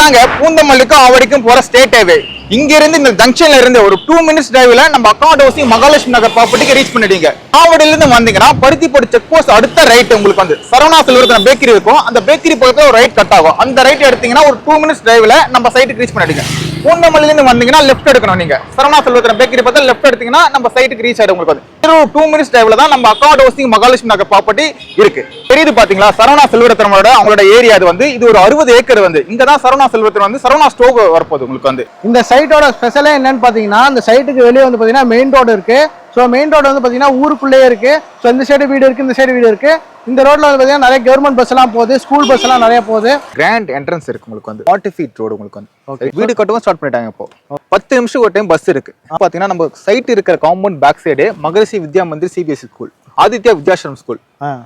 இதுதாங்க பூந்தமல்லிக்கும் ஆவடிக்கும் போற state highway. இங்க இருந்து இந்த ஜங்ஷன்ல இருந்து ஒரு 2 மினிட்ஸ் டிரைவ்ல நம்ம அக்காட் ஹவுசிங் மகாலட்சுமி நகர் ப்ராப்பர்ட்டிக்கு ரீச் பண்ணிட்டீங்க. ஆவடியில இருந்து வந்தீங்கன்னா பருத்திப்போடு செக் போஸ்ட் அடுத்த ரைட் உங்களுக்கு வந்து சரவணா சில்வர் பேக்கரி இருக்கும். அந்த பேக்கரி பக்கத்துல ஒரு ரைட் கட் ஆகும். அந்த ரைட் எடுத்தீங்கன்னா ஒரு 2 மினிட்ஸ் டிரைவ்ல நம்ம சைட்டுக்கு ரீச் பண்ணிட்டீங்க. பூந்தமல்லில இருந்து வந்தீங்கன்னா லெஃப்ட் எடுக்கணும். நீங்க சரவணா சில்வர் பேக்கரி பக்கத்துல லெஃப்ட் எடுத்தீங்கன்னா நம்ம சைட்டுக்கு ரீச் ஆயிடும். உங்களுக்கு வந்து 2 மினிட்ஸ் டிரைவ்ல தான் நம்ம அக்காட் ஹவுசிங் மகாலட்சுமி நகர் ப்ராப்பர்ட்டி இருக்கு. தெரியுது பாத்தீங்களா? சரவணா சில்வரத்தனோட அவங்களோட ஏரியா அது வந்து இது ஒரு 60 ஏக்கர் வந்து இங்கதான் சரவணா சில்வரத்தன் வந்து சரவணா ஸ்டோக் வரப்போகுது. உங்களுக்கு வந்து இந்த சைட்டோட ஸ்பெஷலே என்னன்னு பாத்தீங்கன்னா இந்த சைட்டுக்கு வெளியே வந்து பாத்தீங்கன்னா மெயின் ரோடு இருக்கு. ஸோ மெயின் ரோடு வந்து பாத்தீங்கன்னா ஊருக்குள்ளேயே இருக்கு. ஸோ இந்த சைடு வீடு இருக்கு, இந்த சைடு வீடு இருக்கு. இந்த ரோட்ல வந்து பாத்தீங்கன்னா நிறைய கவர்மெண்ட் பஸ் எல்லாம் போகுது, ஸ்கூல் பஸ் எல்லாம் நிறைய போகுது. கிராண்ட் என்ட்ரன்ஸ் இருக்கு. உங்களுக்கு வந்து 40 ஃபீட் ரோடு. உங்களுக்கு வந்து வீடு கட்டவும் ஸ்டார்ட் பண்ணிட்டாங்க. இப்போ 10 நிமிஷம் ஒரு டைம் பஸ் இருக்கு. பாத்தீங்கன்னா நம்ம சைட் இருக்கிற compound back side Maharishi Vidya Mandir CBSE school, Aditya Vidyashram school,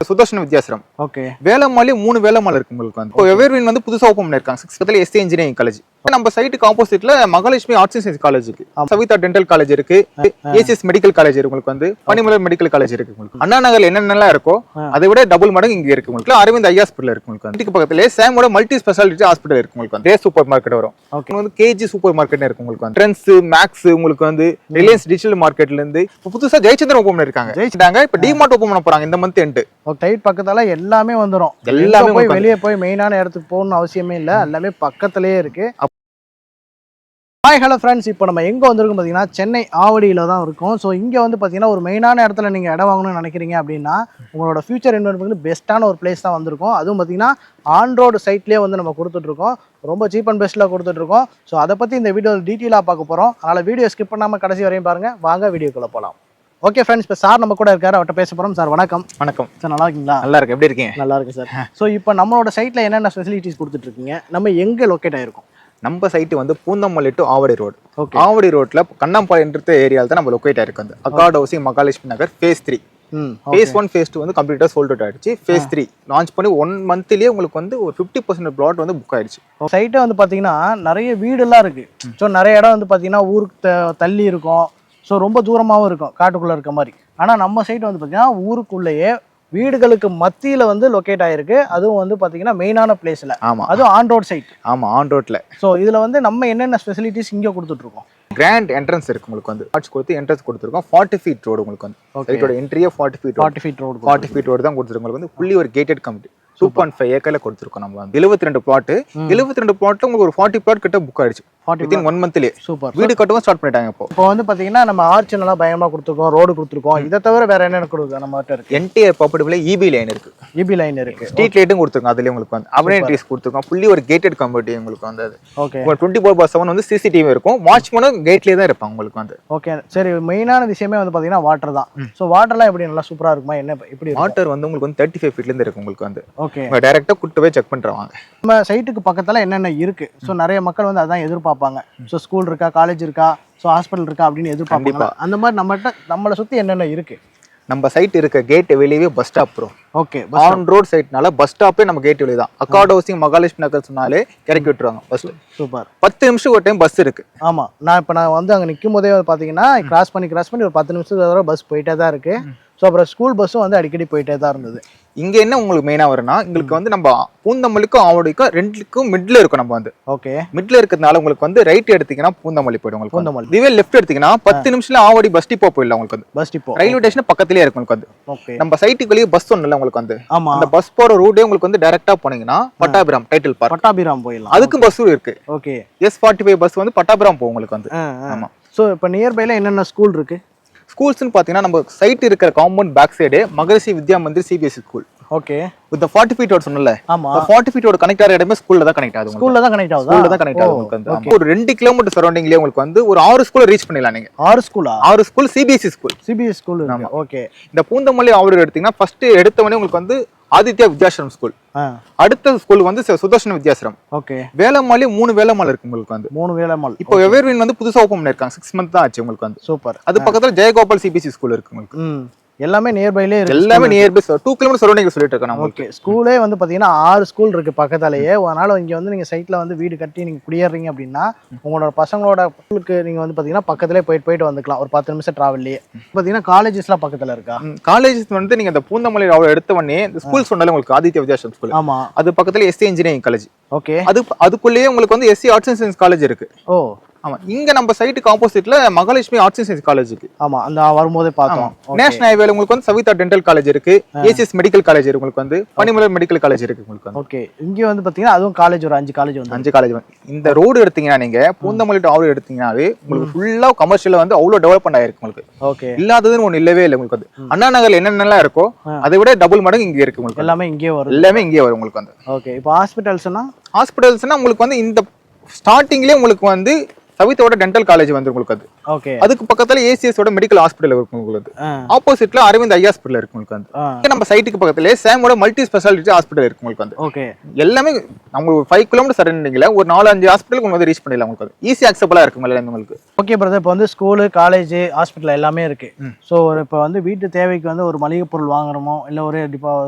Sudarshana Vidyashram, வேலம்மாலி 3 வேலம்மாள் இருக்கு. உங்களுக்கு வந்து இப்போ எவர்வின் வந்து புதுசா ஓபன் பண்ணிருக்காங்க. 6 எஸ்ஏ இன்ஜினியரிங் காலேஜ். நம்ம சைட்டுக்கு ஆப்போசிட்ல Mahalakshmi arts and science college இருக்கு, சவிதா டென்டல் காலேஜ் இருக்கு, ஏசிஎஸ் மெடிக்கல் காலேஜ் இருக்கு. உங்களுக்கு வந்து பனிமலர் மெடிக்கல் காலேஜ் இருக்கு. உங்களுக்கு அண்ணா நகர்ல என்னென்னலாம் இருக்கோ அதை விட டபுள் மடங்கு இங்க இருக்கு. உங்களுக்கு அரவிந்த் ஐ ஹாஸ்பிட்டல் இருக்கு. உங்களுக்கு வீட்டுக்கு பக்கத்துல சாமோட மல்டி ஸ்பெஷாலிட்டி ஹாஸ்பிட்டல் இருக்கு. உங்களுக்கு வந்து சூப்பர் மார்க்கெட் வரும். வந்து கேஜி சூப்பர் மார்க்கெட் இருக்கு. உங்களுக்கு வந்து ட்ரெண்ட்ஸ் மேக்ஸ், உங்களுக்கு வந்து ரிலையன்ஸ் டிஜிட்டல் மார்க்கெட்ல இருந்து புதுசா ஜெயச்சந்திரன் ஓபன் பண்ணிருக்காங்க. ஜெயிச்சிட்டாங்க. இப்ப டிமார்ட் ஓபன் பண்ண போறாங்க இந்த மந்த் எண்ட். டைட் பக்கத்தால எல்லாமே வந்துடும். எல்லாமே போய் வெளியே போய் மெயினான இடத்துக்கு போகணும்னு அவசியமே இல்லை. எல்லாமே பக்கத்திலேயே இருக்கு. ஹாய் ஹலோ ஃப்ரெண்ட்ஸ், இப்போ நம்ம எங்கே வந்திருக்கோம் பார்த்தீங்கன்னா சென்னை ஆவடியில் தான் இருக்கும். ஸோ இங்கே வந்து பார்த்தீங்கன்னா ஒரு மெயினான இடத்துல நீங்கள் இடம் வாங்கணும்னு நினைக்கிறீங்க அப்படின்னா உங்களோட ஃபியூச்சர் இன்வெஸ்ட்மெண்ட்டுக்கு பெஸ்ட்டான ஒரு பிளேஸ் தான் வந்திருக்கும். அதுவும் பார்த்தீங்கன்னா ஆன் ரோடு சைட்லேயே வந்து நம்ம கொடுத்துட்ருக்கோம். ரொம்ப சீப் அண்ட் பெஸ்ட்டில் கொடுத்துட்ருக்கோம். ஸோ அதை பற்றி இந்த வீடியோ டீட்டெயிலாக பார்க்க போகிறோம். அதனால் வீடியோ ஸ்கிப் பண்ணாமல் கடைசி வரையும் பாருங்கள். வாங்க வீடியோக்குள்ளே போகலாம். ஓகே ஃப்ரெண்ட்ஸ், இப்போ சார் நம்ம கூட இருக்காரு, அவர்கிட்ட பேச போகிறோம். சார் வணக்கம். வணக்கம் சார், நல்லா இருக்கீங்களா? நல்லா இருக்கு. எப்படி இருக்கீங்க? நல்லா இருக்கு சார். ஸோ இப்போ நம்மளோட சைட்டில் என்னென்ன ஃபெசிலிட்டிஸ் கொடுத்துட்ருக்கீங்க, நம்ம எங்கே லொக்கேட் ஆகிருக்கோம்? நம்ம சைட்டு வந்து பூந்தமல்லி டு ஆவடி ரோடு. ஆவடி ரோட்ல கண்ணம்பாளையன்ற ஏரியால தான் நம்ம லொக்கேட் ஆயிருக்கு. வந்து அக்காட் ஹவுசிங் மகாலட்சுமி நகர் ஃபேஸ் 3. ஃபேஸ் 1 ஃபேஸ் 2 வந்து கம்ப்ளீட்டா சோல்ட் அவுட் ஆயிடுச்சு. ஃபேஸ் 3 லான்ச் பண்ணி 1 மந்த்லயே உங்களுக்கு வந்து ஒரு 50% பிளாட் வந்து புக் ஆயிடுச்சு. சைட்டை வந்து பாத்தீங்கன்னா நிறைய வீடுலாம் இருக்கு. ஸோ நிறைய இடம் வந்து பாத்தீங்கன்னா ஊருக்கு தள்ளி இருக்கும். ஸோ ரொம்ப தூரமாகவும் இருக்கும், காட்டுக்குள்ள இருக்க மாதிரி. ஆனால் நம்ம சைட் வந்து பாத்தீங்கன்னா ஊருக்குள்ளேயே வீடுகளுக்கு மத்தியில வந்து லொக்கேட் ஆயிருக்கு. அதுவும் வந்து பாத்தீங்கன்னா மெயினான பிளேஸ்ல. ஆமா, அதுவும் ஆன் ரோட் சைட். ஆமா, ஆன் ரோட்ல. ஸோ இதுல வந்து நம்ம என்னென்ன ஃபெசிலிட்டிஸ் இங்கே கொடுத்துட்டு இருக்கோம்? கிராண்ட் என்ட்ரன்ஸ் இருக்கு. உங்களுக்கு வந்து ஆர்ட்ஸ் கொடுத்து என்ட்ரன்ஸ் கொடுத்துருக்கோம். 40 ஃபீட் ரோடு. உங்களுக்கு வந்து சைட்டோட என்ட்ரியே 40 ஃபீட் ரோடு. 40 ஃபீட் ரோடு தான் கொடுத்துருக்கோம். உங்களுக்கு வந்து ஃபுல்லி ஒரு கேட்டட் கமிட்டி 2.5 ஏக்கர்ல கொடுத்துருக்கோம். நம்ம வந்து 72 பிளாட். 72 பிளாட்ல உங்களுக்கு ஒரு 40 பிளாட் கிட்ட புக் ஆயிடுச்சு. 1 மந்த்லயே சூப்பர். வீடு கட்டவும் ஸ்டார்ட் பண்ணிட்டாங்க. இப்போ வந்து பாத்தீங்கன்னா நம்ம ஆர்ச் நல்லா பயமா கொடுத்துருக்கோம், ரோடு கொடுத்துருக்கோம். இதை தவிர வேற என்னென்ன கொடுக்குது நம்ம கிட்ட இருக்கு? என்டையர் ப்ராப்பர்ட்டில இபி லைன் இருக்கு. இபி லைன் இருக்கு. ஸ்ட்ரீட் லைட்டும் கொடுத்துருக்கோம். அதுலயே உங்களுக்கு வந்து அப்டேட்ஸ் கொடுத்துருக்கோம். ஃபுல்லி ஒரு கேட்டட் கமிட்டி. உங்களுக்கு வந்து அது ஓகே. 24/7 வந்து சிசிடிவி இருக்கும். வாட்ச்மேனும் கேட்லயே தான் இருப்பாங்க. உங்களுக்கு வந்து ஓகே. சரி, மெயினான விஷயமே வந்து பாத்தீங்கன்னா வாட்டர் தான். ஸோ வாட்டர்லாம் எப்படி நல்லா சூப்பரா இருக்குமா? என்ன எப்படி? வாட்டர் வந்து உங்களுக்கு வந்து 35 ஃபீட்ல இருந்து இருக்கு. உங்களுக்கு வந்து ஓகே. டைரக்டா கூட்டு போய் செக் பண்றாங்க. நம்ம சைட்டுக்கு பக்கத்துல என்னென்ன இருக்கு? ஸோ நிறைய மக்கள் வந்து அதான் எதிர்பார்ப்பாங்க. ஸோ ஸ்கூல் இருக்கா, காலேஜ் இருக்கா, ஸோ ஹாஸ்பிட்டல் இருக்கா அப்படின்னு எதிர்பார்ப்பாங்க. அந்த மாதிரி நம்மளை சுற்றி என்னென்ன இருக்கு? நம்ம சைட் இருக்க கேட் வெளியே bus stop bro. Okay. On road சைட்னால பஸ் ஸ்டாப்பே நம்ம கேட் வெளியே தான். அக்காட் ஹவுசிங் மகாலட்சுமி நகர் சொன்னாலே இறக்கி விட்டுருவாங்க பஸ். சூப்பர். 10 நிமிஷம் ஒரு டைம் பஸ் இருக்கு. ஆமா, நான் வந்து அங்கே நிற்கும் போதே பார்த்தீங்கன்னா கிராஸ் பண்ணி ஒரு 10 நிமிஷத்துக்கு பஸ் போயிட்டே தான் இருக்கு. ஸோ அப்புறம் ஸ்கூல் பஸ்ஸும் வந்து அடிக்கடி போயிட்டே தான் இருந்தது. இங்க என்ன உங்களுக்கு மெயினா வரும்னா உங்களுக்கு வந்து நம்ம பூந்தமல்லிக்கும் ஆவடிக்கும் ரெண்டுக்கும் மிட்ல இருக்கும். நம்ம வந்து ஓகே மிட்ல இருக்கிறதுனால உங்களுக்கு வந்து ரைட் எடுத்தீங்கன்னா பூந்தமல்லி போயிடும். உங்களுக்கு பூந்தமல்லி இதுவே லெஃப்ட் எடுத்தீங்கன்னா 10 நிமிஷத்துல ஆவடி பஸ் டிப்போ போயிடலாம். உங்களுக்கு வந்து பஸ் டிப்போ ரயில்வே ஸ்டேஷன் பக்கத்துலயே இருக்கும். உங்களுக்கு வந்து ஓகே நம்ம சைட்டுக்கு வெளியே பஸ் ஒண்ணுல உங்களுக்கு வந்து அந்த பஸ் போற ரூட்டே உங்களுக்கு வந்து டைரக்டா போனீங்கன்னா பட்டாபிராம் டைட்டில் பார்க் பட்டாபிராம் போயிடலாம். அதுக்கும் பஸ் இருக்கு. ஓகே. S45 பஸ் வந்து பட்டாபிராம் போகும். உங்களுக்கு வந்து ஆமா. ஸோ இப்போ நியர்பைல என்னென்ன ஸ்கூல் இருக்கு? ஸ்கூல்ஸ்னு பாத்தீங்கன்னா நம்ம சைட் இருக்கிற compound back side Maharishi Vidya Mandir CBSE school. Okay. With 40 feet road சொன்னல. ஆமா. 40 ஃபீட் ரோட் கனெக்ட் ஆகிற இடமே ஸ்கூல்ல தான் கனெக்ட் ஆகுது. ஸ்கூல்ல தான் கனெக்ட் ஆகுது. ஸ்கூல்ல தான் கனெக்ட் ஆகுது. உங்களுக்கு ஒரு 2 கிலோமீட்டர் சரௌண்டிங்லயே உங்களுக்கு வந்து ஒரு 6 ஸ்கூல் ரீச் பண்ணிடலாம். நீங்க 6 ஸ்கூலா? 6 school CBSE school. CBSE school. ஆமா. ஓகே. இந்த பூந்தமல்லி ஆவடி எடுத்தீங்கன்னா ஃபர்ஸ்ட் எடுத்தவனே உங்களுக்கு வந்து ஆதித்யா வித்யாசிரம் ஸ்கூல். அடுத்த ஸ்கூல் வந்து சுதர்ஷன வித்யாசிரம். ஓகே. வேலம்மாலி 3 வேலம்மாள் இருக்கு. உங்களுக்கு வந்து 3 வேலம்மாள். இப்போ எவர்வின் வந்து புதுசா ஓபன் பண்ணிருக்காங்க. 6 மந்த் தான் ஆச்சு. உங்களுக்கு வந்து சூப்பர். அது பக்கத்துல ஜெயகோபால் சிபிஎஸ்சி ஸ்கூல் இருக்கு. உங்களுக்கு எல்லாமே நியர்பைலே இருக்கு. எல்லாமே நியர்பை 2 கிலோமீட்டர் சரௌண்டிங் சொல்லிட்டு இருக்கேன் நம்ம. ஓகே, ஸ்கூலே வந்து பார்த்தீங்கன்னா 6 ஸ்கூல் இருக்கு பக்கத்தாலேயே. அதனால இங்கே வந்து நீங்கள் சைட்டில் வந்து வீடு கட்டி நீங்கள் குடியேறீங்க அப்படின்னா உங்களோட பசங்களோட ஸ்கூலுக்கு நீங்கள் வந்து பார்த்தீங்கன்னா பக்கத்துலேயே போயிட்டு வந்துக்கலாம், ஒரு 10 நிமிஷம் ட்ராவல்லையே. பார்த்தீங்கன்னா காலேஜஸ்லாம் பக்கத்தில் இருக்கா? காலேஜஸ் வந்து நீங்கள் இந்த பூந்தமல்லி அவ்வளோ எடுத்த உடனே இந்த ஸ்கூல் சொன்னாலும் உங்களுக்கு ஆதித்ய வித்யாசம் ஸ்கூல். ஆமாம், அது பக்கத்தில் எஸ்சி இன்ஜினியரிங் காலேஜ். ஓகே, அதுக்குள்ளேயே உங்களுக்கு வந்து SC arts and science college இருக்கு. ஓ ஆமா, இங்க நம்ம சைட்டுக்கு ஆப்போசிட்ல Mahalakshmi arts and science college இருக்கு. ஆமா, அந்த வரும்போதே பார்த்தோம். நேஷனல் ஹைவேல உங்களுக்கு வந்து சவிதா டென்டல் காலேஜ் இருக்கு, ஏசிஎஸ் மெடிக்கல் காலேஜ் இருக்கு, உங்களுக்கு வந்து பனிமலர் மெடிக்கல் காலேஜ் இருக்கு உங்களுக்கு வந்து. ஓகே, இங்க வந்து பாத்தீங்கன்னா அதுவும் காலேஜ் ஒரு 5 காலேஜ் வந்து 5 காலேஜ் வந்து இந்த ரோடு எடுத்தீங்கன்னா நீங்க பூந்தமல்லி டு ஆவடி எடுத்தீங்கன்னாவே உங்களுக்கு ஃபுல்லா கமர்ஷியல் வந்து அவ்வளவு டெவலப்மெண்ட் ஆயிருக்கு உங்களுக்கு. ஓகே, இல்லாததுன்னு ஒண்ணு இல்லவே இல்லை உங்களுக்கு. வந்து அண்ணா நகர்ல என்னென்னலாம் இருக்கோ அதை விட டபுள் மடங்கு இங்க இருக்கு உங்களுக்கு. எல்லாமே இங்கே வரும், எல்லாமே இங்கே வரும் உங்களுக்கு வந்து. ஓகே, இப்போ ஹாஸ்பிட்டல்ஸ்னா உங்களுக்கு வந்து இந்த ஸ்டார்டிங்லயே உங்களுக்கு வந்து சவிதாவோட டென்டல் காலேஜ் வந்து உங்களுக்கு. அது ஓகே, அதுக்கு பக்கத்துல ஏசிஎஸ் ஓட மெடிக்கல் ஹாஸ்பிடல் இருக்கு உங்களுக்கு. ஆப்போசிட்ல அரவிந்த் ஐ ஹாஸ்பிடல் இருக்கு உங்களுக்கு வந்து. நம்ம சைட்டுக்கு பக்கத்துல சேமோட மல்டி ஸ்பெஷாலிட்டி ஹாஸ்பிடல் இருக்கு உங்களுக்கு வந்து. ஓகே, எல்லாமே நம்ம 5 கிலோமீட்டர் சரௌண்டிங்ல ஒரு 4-5 ஹாஸ்பிடலுக்கு வந்து ரீச் பண்ணிடலாம் உங்களுக்கு. ஈஸி அக்செப்டபிளா இருக்கு உங்களுக்கு. ஓகே பிரதர், இப்போ வந்து ஸ்கூலு, காலேஜ், ஹாஸ்பிட்டல் எல்லாமே இருக்கு. ஸோ இப்போ வந்து வீட்டு தேவைக்கு வந்து ஒரு மளிகை பொருள் வாங்குறோமோ இல்லை ஒரு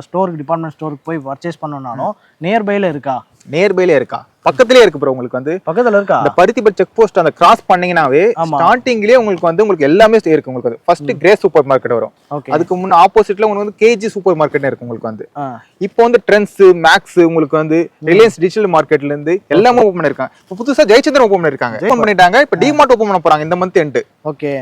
ஸ்டோருக்கு, டிபார்ட்மெண்ட் ஸ்டோருக்கு போய் பர்ச்சேஸ் பண்ணணும்னாலும் நியர்பைல இருக்கா? நியர்பைல இருக்கா, பக்கத்திலே இருக்கு ப்ரோ உங்களுக்கு வந்து. பக்கத்துல இருக்கா? அந்த பருத்திபட் செக் போஸ்ட் அந்த கிராஸ் பண்ணீங்கனாவே ஸ்டார்டிங்லயே உங்களுக்கு எல்லாமே இருக்கு உங்களுக்கு. ஃபர்ஸ்ட் கிரே சூப்பர் மார்க்கெட் வரும். அதுக்கு முன்ன ஆப்போசிட்ல உங்களுக்கு வந்து கேஜி சூப்பர் மார்க்கெட் இருக்கு உங்களுக்கு வந்து. இப்போ வந்து ட்ரெண்ட்ஸ், மேக்ஸ், உங்களுக்கு வந்து ரிலையன்ஸ் டிஜிட்டல் மார்க்கெட்ல இருந்து எல்லாமே ஓபன் பண்ணிருக்காங்க. இப்போ புதுசா ஜெயச்சந்திரன் ஓபன் பண்ணிருக்காங்க, ஓபன் பண்ணிட்டாங்க. இப்போ டிமார்ட் ஓபன் பண்ண போறாங்க இந்த மந்த் எண்ட். ஓகே,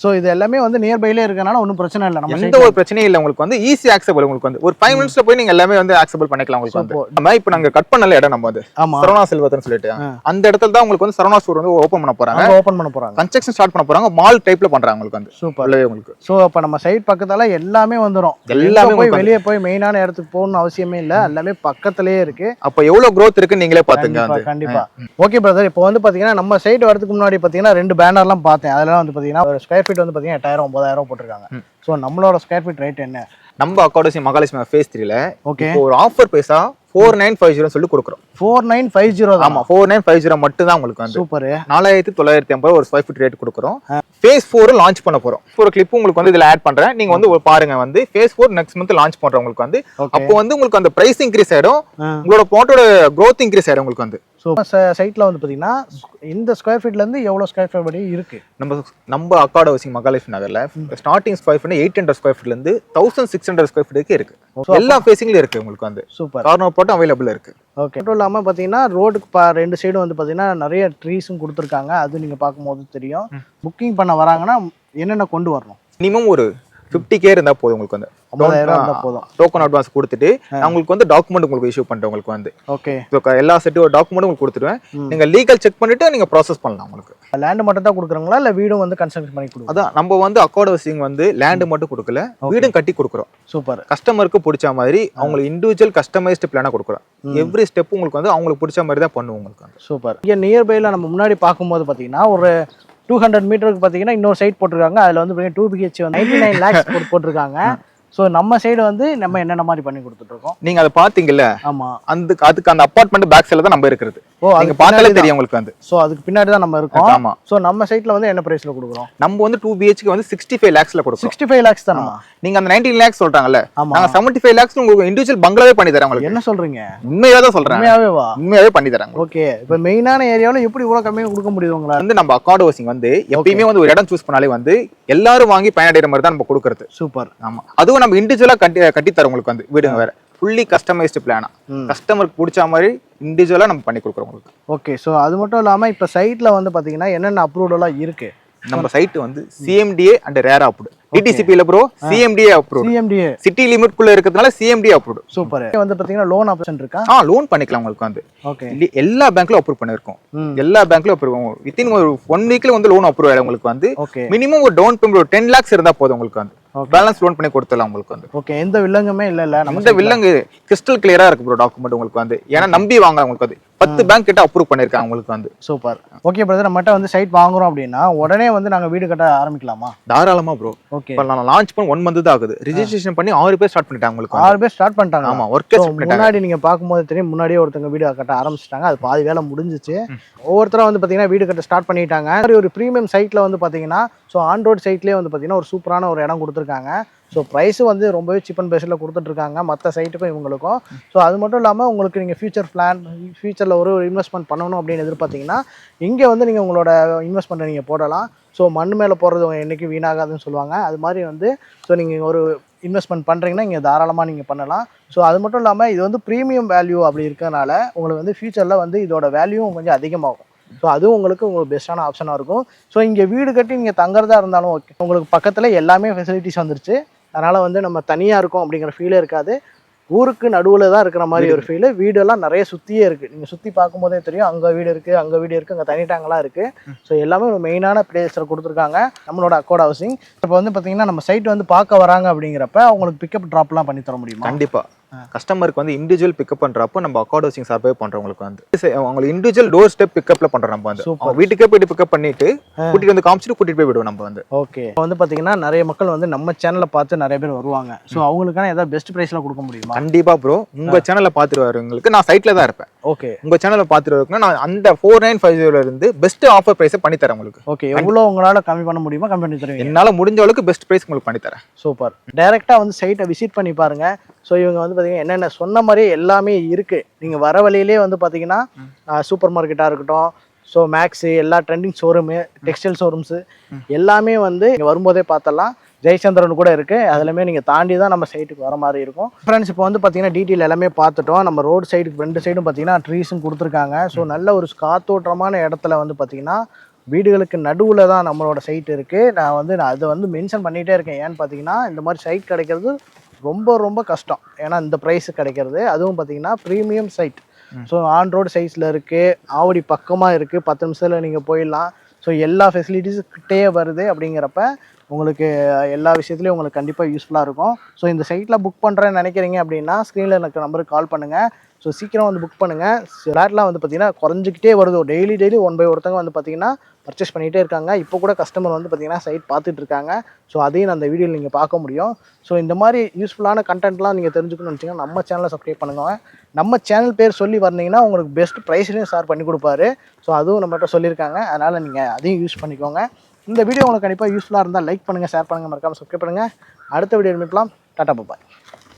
சோ இது எல்லாமே வந்து நியர்பைலே இருக்கனால ஒன்றும் பிரச்சனை இல்லை, நம்ம எந்த ஒரு பிரச்சனையும் இல்லை உங்களுக்கு வந்து. ஈஸி ஆக்செப்டபிள் உங்களுக்கு வந்து. ஒரு 5 மினிட்ஸ்ல போய் நீங்க எல்லாமே வந்து ஆக்செப்ட் பண்ணிக்கலாம் உங்களுக்கு வந்து. நம்ம இப்போ நாங்க கட் பண்ணல இடம் நம்ம வந்து சரவணா செல்வத்னு சொல்லிட்டு அந்த இடத்துல தான் உங்களுக்கு வந்து சரவணா ஸ்டோர் வந்து ஓபன் பண்ண போறாங்க. கன்ஸ்ட்ரக்ஷன் ஸ்டார்ட் பண்ண போறாங்க. மால் டைப்ல பண்றாங்க உங்களுக்கு வந்து. சூப்பர் உங்களுக்கு. சோ அப்ப நம்ம சைட் பக்கத்தால எல்லாமே வந்துரும். எல்லாமே போய் வெளியே போய் மெயினான இடத்துக்கு போகணும்னு அவசியமே இல்லை, எல்லாமே பக்கத்திலேயே இருக்கு. அப்ப எவ்வளவு growth இருக்கு நீங்களே பாத்துங்க. கண்டிப்பா. ஓகே பிரதர், இப்போ வந்து பாத்தீங்கன்னா நம்ம சைட் வரதுக்கு முன்னாடி பாத்தீங்கன்னா 2 பேனர்லாம் பார்த்தேன். அதெல்லாம் வந்து பாத்தீங்கன்னா ஒரு ஸ்கொயர் ஃபீட் வந்து பாத்தீங்கன்னா 8000 9000 போட்டிருக்காங்க. சோ நம்மளோட ஸ்கொயர் ஃபீட் ரேட் என்ன? நம்ம அக்காடசி மகாலட்சுமி ஃபேஸ் 3ல இப்போ ஒரு ஆஃபர் பைசா 4950 சொல்லி கொடுக்குறோம். 4950? ஆமா, 4950 மட்டும் தான் உங்களுக்கு வந்து. சூப்பர். 4950 ஒரு ஸ்கொயர் ஃபீட் ரேட் கொடுக்குறோம். ஃபேஸ் 4 லான்ச் பண்ண போறோம். ஒரு கிளிப் உங்களுக்கு வந்து இதுல ஆட் பண்றேன், நீங்க வந்து பாருங்க வந்து. ஃபேஸ் 4 நெக்ஸ்ட் மந்த் லான்ச் பண்றோம் உங்களுக்கு வந்து. அப்போ வந்து உங்களுக்கு அந்த பிரைஸ் இன்க்ரீஸ் ஆயிடும், உங்களோட பிளாட்டோட growth இன்க்ரீஸ் ஆயிடும் உங்களுக்கு வந்து. ஸோ சைட்ல வந்து பாத்தீங்கன்னா இந்த ஸ்கொயர் ஃபீட்ல இருந்து எவ்வளவு ஸ்கொயர் ஃபீட் வரை இருக்கு? நம்ம அக்காடசி மகாலட்சுமி நகர்ல ஸ்டார்டிங் ஸ்கொயர் ஃபீட் 800 ஸ்கொயர் ஃபீட்ல இருந்து 1600 ஸ்கொயர் ஃபீட்டுக்கு இருக்கு. எல்லா ஃபேசிங்லயும் இருக்கு உங்களுக்கு வந்து. சூப்பர். கார்னர் போட்டு அவைலபிள் இருக்கு. ஓகே, மட்டும் இல்லாம பாத்தீங்கன்னா ரோடுக்கு 2 சைடும் வந்து பாத்தீங்கன்னா நிறைய ட்ரீஸும் கொடுத்துருக்காங்க. அது நீங்க பார்க்கும்போது தெரியும். புக்கிங் பண்ண வராங்கன்னா என்னென்ன கொண்டு வரணும்? மினிமம் ஒரு 50K இருந்தா போதும் உங்களுக்கு வந்து. 50,000 இருந்தா போதும். டோக்கன் அட்வான்ஸ் கொடுத்துட்டு நான் உங்களுக்கு வந்து டாக்குமெண்ட் உங்களுக்கு இஷ்யூ பண்றேன் உங்களுக்கு வந்து. ஓகே, எல்லா செட்டும் ஒரு டாக்குமெண்ட் உங்களுக்கு கொடுத்துருவேன். நீங்க லீகல் செக் பண்ணிட்டு நீங்க ப்ராசஸ் பண்ணலாம் உங்களுக்கு. லேண்ட் மட்டும் தான் கொடுக்குறாங்களா இல்ல வீடும் வந்து கன்ஸ்ட்ரக்ஷன் பண்ணி கொடுக்குறோம்? அதான் நம்ம வந்து அக்காடசிங் வந்து லேண்ட் மட்டும் கொடுக்கல, வீடும் கட்டி கொடுக்குறோம். சூப்பர். கஸ்டமருக்கு பிடிச்ச மாதிரி அவங்களுக்கு இண்டிவிஜுவல் கஸ்டமைஸ்டு பிளானா கொடுக்குறோம். எவ்ரி ஸ்டெப் உங்களுக்கு வந்து அவங்களுக்கு பிடிச்ச மாதிரி தான் பண்ணுவோம் உங்களுக்கு. சூப்பர். இங்க நியர்பைல நம்ம முன்னாடி பார்க்கும்போது பாத்தீங்கன்னா ஒரு 200 மீட்டருக்கு பாத்தீங்கன்னா இன்னொரு சைட் போட்டிருக்காங்க. அதுல வந்து 2 BHK 99 lakhs போட்டிருக்காங்க. ஸோ நம்ம சைடு வந்து நம்ம என்னென்ன மாதிரி பண்ணி கொடுத்துட்டு இருக்கோம்? நீங்க அதை பாத்தீங்கல்ல? ஆமா, அதுக்கு அந்த அபார்ட்மெண்ட் பேக் சைடுல தான் நம்ம இருக்கிறது. நீங்க பார்த்தாலே தெரியும் உங்களுக்கு வந்து. சோ அதுக்கு பின்னாடி தான் நம்ம இருக்கோம். ஆமா. சோ நம்ம சைட்ல வந்து என்ன பிரைஸ்ல கொடுக்குறோம்? நம்ம வந்து 2 BHK வந்து 65 lakhsல கொடுக்குறோம். 65 lakhs தானா? நீங்க அந்த 19 lakhs சொல்றாங்கல்ல, நாங்க 75 lakhs உங்களுக்கு இண்டிவிஜுவல் பங்களாவே பண்ணி தரேன் உங்களுக்கு. என்ன சொல்றீங்க? உண்மையாவே தான் சொல்றேன். உண்மையாவே பண்ணி தராங்க. ஓகே, இப்போ மெயினான ஏரியாவுல எப்படி இவ்வளவு கம்மியா கொடுக்க முடியுது உங்களால? வந்து நம்ம அக்கார்ட் ஹவுசிங் வந்து எப்பயுமே வந்து ஒரு இடம் சூஸ் பண்ணாலே வந்து எல்லாரும் வாங்கி பயனடைற மாதிரி தான் நம்ம கொடுக்கறது. சூப்பர். ஆமா, அதுவும் நம்ம இண்டிவிஜுவலா கட்டி தரோம் உங்களுக்கு வந்து. வீடுங்க வேற ஃபுல்லி கஸ்டமைஸ்டு பிளானா கஸ்டமருக்கு பிடிச்ச மாதிரி இண்டிவிஜுவலா நம்ம பண்ணி கொடுக்குறோம் உங்களுக்கு. ஓகே, ஸோ அது மட்டும் இல்லாம இப்போ சைட்ல வந்து பாத்தீங்கன்னா என்னென்ன அப்ரூவல்லாம் இருக்கு? நம்ம சைட் வந்து CMDA and rare approved. DTCP இல்ல bro, CMDA approved. CMDA city limit குள்ள இருக்கிறதுனால CMDA அப்ரூவ்ட். சூப்பர். வந்து பாத்தீங்கன்னா லோன் ஆப்ஷன் இருக்கா? லோன் பண்ணிக்கலாம் உங்களுக்கு வந்து. ஓகே, எல்லா பேங்க்ல அப்ரூவ் பண்ணிருக்கோம். எல்லா பேங்க்ல அப்ரூவ் வித்தின் ஒரு 1 வீக்ல வந்து லோன் அப்ரூவ் ஆயிடும் உங்களுக்கு வந்து. மினிமம் ஒரு டவுன் பேமெண்ட் ஒரு 10 lakhs இருந்தா போதும் உங்களுக்கு வந்து. பேலன்ஸ் லோன் பண்ணி கொடுத்துடலாம் உங்களுக்கு வந்து. ஓகே, எந்த வில்லங்கமே இல்ல. நம்ம வில்லங்கு கிறிஸ்டல் கிளியரா இருக்கு ப்ரோ டாக்குமெண்ட் உங்களுக்கு வந்து. ஏன்னா நம்பி வாங்க உங்களுக்கு வந்து 10 பேங்க் கிட்ட அப்ரூவ் பண்ணிருக்காங்க உங்களுக்கு வந்து. சூப்பர். ஓகே பிரதர், நம்மகிட்ட வந்து சைட் வாங்குறோம் அப்படின்னா உடனே வந்து நாங்க வீடு கட்ட ஆரம்பிக்கலாமா? தாராளமா ப்ரோ. ஓகே, இப்போ நான் லான்ச் பண்ணி 1 month தான் ஆகுது. ரெஜிஸ்ட்ரேஷன் பண்ணி 6 பேர் ஸ்டார்ட் பண்ணிட்டாங்க உங்களுக்கு. 6 பேர் ஸ்டார்ட் பண்ணிட்டாங்க? ஆமா, ஒர்க்கர்ஸ் பண்ணிட்டாங்க. முன்னாடி நீங்க பாக்கும்போது தெரியும், முன்னாடியே ஒருத்தங்க வீடு கட்ட ஆரம்பிச்சிட்டாங்க. அது பாதி வேலை முடிஞ்சிச்சு. ஒவ்வொருத்தரும் வந்து பாத்தீங்கன்னா வீடு கட்ட ஸ்டார்ட் பண்ணிட்டாங்க. ஒரு பிரீமியம் சைட்ல வந்து பாத்தீங்கன்னா ஸோ ஆன் ரோட் சைட்லேயே வந்து பார்த்தீங்கன்னா ஒரு சூப்பரான ஒரு இடம் கொடுத்துருக்காங்க. ஸோ ப்ரைஸும் வந்து ரொம்பவே சீப் அண்ட் பெஸ்ட்டில் கொடுத்துட்ருக்காங்க மற்ற சைட்டுக்கும் இவங்களுக்கும். ஸோ அது மட்டும் இல்லாமல் உங்களுக்கு நீங்கள் ஃபியூச்சரில் ஒரு இன்வெஸ்ட்மெண்ட் பண்ணணும் அப்படின்னு எதிர்பார்த்தீங்கன்னா இங்கே வந்து நீங்கள் உங்களோட இன்வெஸ்ட்மெண்ட்டை நீங்கள் போடலாம். ஸோ மண் மேலே போடுறது என்றைக்கும் வீணாகாதுன்னு சொல்லுவாங்க. அது மாதிரி வந்து ஸோ நீங்கள் ஒரு இன்வெஸ்ட்மெண்ட் பண்ணுறீங்கன்னா இங்கே தாராளமாக நீங்கள் பண்ணலாம். ஸோ அது மட்டும் இல்லாமல் இது வந்து ப்ரீமியம் வேல்யூ அப்படி இருக்கிறதுனால உங்களுக்கு வந்து ஃபியூச்சரில் வந்து இதோட வேல்யூவும் கொஞ்சம் அதிகமாகும். ஸோ அதுவும் உங்களுக்கு பெஸ்ட்டான ஆப்ஷனாக இருக்கும். ஸோ இங்கே வீடு கட்டி நீங்கள் தங்குறதா இருந்தாலும் ஓகே, உங்களுக்கு பக்கத்தில் எல்லாமே ஃபெசிலிட்டிஸ் வந்துருச்சு. அதனால் வந்து நம்ம தனியாக இருக்கோம் அப்படிங்கிற ஃபீலே இருக்காது. ஊருக்கு நடுவில் தான் இருக்கிற மாதிரி ஒரு ஃபீலு. வீடெல்லாம் நிறைய சுற்றியே இருக்குது. நீங்கள் சுற்றி பார்க்கும்போதே தெரியும், அங்கே வீடு இருக்குது, அங்கே வீடு இருக்குது, அங்கே தனி டேங்கெலாம் இருக்குது. ஸோ எல்லாமே ஒரு மெயினான பிளேஸில் கொடுத்துருக்காங்க நம்மளோட அக்கோட் ஹவுசிங். இப்போ வந்து பார்த்தீங்கன்னா நம்ம சைட் வந்து பார்க்க வராங்க அப்படிங்கிறப்ப அவங்களுக்கு பிக்கப் ட்ராப்லாம் பண்ணி தர முடியுமா? கண்டிப்பாக. கஸ்டமருக்கு வந்து இண்டிவிஜுவல் பிக்கப் பண்ணுறப்போ நம்ம அக்கோட் ஹவுசிங் சார்பே பண்ணுறவங்களுக்கு வந்து அவங்களுக்கு இண்டிவிஜுவல் டோர் ஸ்டெப் பிக்கப்பில் பண்ணுறோம். நம்ம வந்து வீட்டுக்கே போயிட்டு பிக்கப் பண்ணிட்டு கூட்டிட்டு வந்து காமிச்சிட்டு கூட்டிட்டு போய் விடுவோம் நம்ம வந்து. ஓகே, இப்போ வந்து பார்த்தீங்கன்னா நிறைய மக்கள் வந்து நம்ம சேனலை பார்த்து நிறைய பேர் வருவாங்க. ஸோ அவங்களுக்கான ஏதாவது பெஸ்ட் ப்ரைஸில் கொடுக்க முடியுமா? கண்டிப்பாக ப்ரோ. உங்கள் சேனலை பார்த்துட்டு வரவங்களுக்கு நான் சைட்டில் தான் இருப்பேன். ஓகே, உங்கள் சேனலை பார்த்துட்டு வரதுக்குன்னா நான் அந்த 4950 இருந்து பெஸ்ட் ஆஃபர் ப்ரைஸை பண்ணி தரேன் உங்களுக்கு. ஓகே, எவ்வளோ உங்களால் கம்மி பண்ண முடியுமா கம்மி பண்ணி தருவீங்க? என்னால் முடிஞ்ச அளவுக்கு பெஸ்ட் ப்ரைஸ் உங்களுக்கு பண்ணி தரேன். சூப்பர். டைரெக்டாக வந்து சைட்டை விசிட் பண்ணி பாருங்கள். ஸோ இவங்க வந்து பார்த்தீங்கன்னா என்னென்ன சொன்ன மாதிரியே எல்லாமே இருக்குது. நீங்கள் வர வழியிலே வந்து பார்த்தீங்கன்னா சூப்பர் மார்க்கெட்டாக இருக்கட்டும், ஸோ மேக்ஸு, எல்லா ட்ரெண்டிங் ஷோரூமு, டெக்ஸ்டைல் ஷோரூம்ஸு எல்லாமே வந்து இங்கே வரும்போதே பார்த்தலாம். ஜெயச்சந்திரன் கூட இருக்குது. அதுலேயுமே நீங்கள் தாண்டி தான் நம்ம சைட்டுக்கு வர மாதிரி இருக்கும். ஃப்ரெண்ட்ஸ், இப்போ வந்து பார்த்தீங்கன்னா டீட்டெயில் எல்லாமே பார்த்துட்டோம். நம்ம ரோடு சைடுக்கு 2 சைடும் பார்த்தீங்கன்னா ட்ரீஸும் கொடுத்துருக்காங்க. ஸோ நல்ல ஒரு காத்தோட்டமான இடத்துல வந்து பார்த்தீங்கன்னா வீடுகளுக்கு நடுவில் தான் நம்மளோட சைட் இருக்குது. நான் அதை வந்து மென்ஷன் பண்ணிகிட்டே இருக்கேன். ஏன்னு பார்த்தீங்கன்னா இந்த மாதிரி சைட் கிடைக்கிறது ரொம்ப ரொம்ப கஷ்டம். ஏன்னா இந்த ப்ரைஸு கிடைக்கிறது, அதுவும் பார்த்தீங்கன்னா premium site. So on road சைஸில் இருக்குது, ஆவடி பக்கமாக இருக்குது, 10 நிமிஷத்தில் நீங்கள் போயிடலாம். ஸோ எல்லா ஃபெசிலிட்டிஸும் கிட்டே வருது. அப்படிங்கிறப்ப உங்களுக்கு எல்லா விஷயத்துலையும் உங்களுக்கு கண்டிப்பாக யூஸ்ஃபுல்லாக இருக்கும். ஸோ இந்த சைட்டில் புக் பண்ணுறேன்னு நினைக்கிறீங்க அப்படின்னா ஸ்க்ரீனில் எனக்கு நம்பருக்கு கால் பண்ணுங்கள். ஸோ சீக்கிரம் வந்து புக் பண்ணுங்கள். ஃப்ளாட்லாம் வந்து பார்த்தீங்கன்னா குறைஞ்சிக்கிட்டே வருது. டெய்லி ஒன் பை ஒருத்தங்க வந்து பார்த்தீங்கன்னா பர்ச்சேஸ் பண்ணிகிட்டே இருக்காங்க. இப்போ கூட கஸ்டமர் வந்து பார்த்தீங்கன்னா சைட் பார்த்துட்டு இருக்காங்க. ஸோ அதையும் அந்த வீடியோவில் நீங்கள் பார்க்க முடியும். ஸோ இந்த மாதிரி யூஸ்ஃபுல்லான கண்டென்ட்லாம் நீங்கள் தெரிஞ்சுக்கணும்னு நினச்சிங்கன்னா நம்ம சேனலை சப்ஸ்கிரைப் பண்ணுங்க. நம்ம சேனல் பேர் சொல்லி வந்தீங்கன்னா உங்களுக்கு பெஸ்ட் ப்ரைஸ்லையும் சார் பண்ணி கொடுப்பாரு. ஸோ அதுவும் நம்மகிட்ட சொல்லியிருக்காங்க. அதனால் நீங்கள் அதையும் யூஸ் பண்ணிக்கோங்க. இந்த வீடியோ உங்களுக்கு கண்டிப்பாக யூஸ்ஃபுல்லாக இருந்தால் லைக் பண்ணுங்கள், ஷேர் பண்ணுங்கள், மறக்காமல் சப்ஸ்கிரைப் பண்ணுங்கள். அடுத்த வீடியோ மீட்லாம். டாடா பாய்.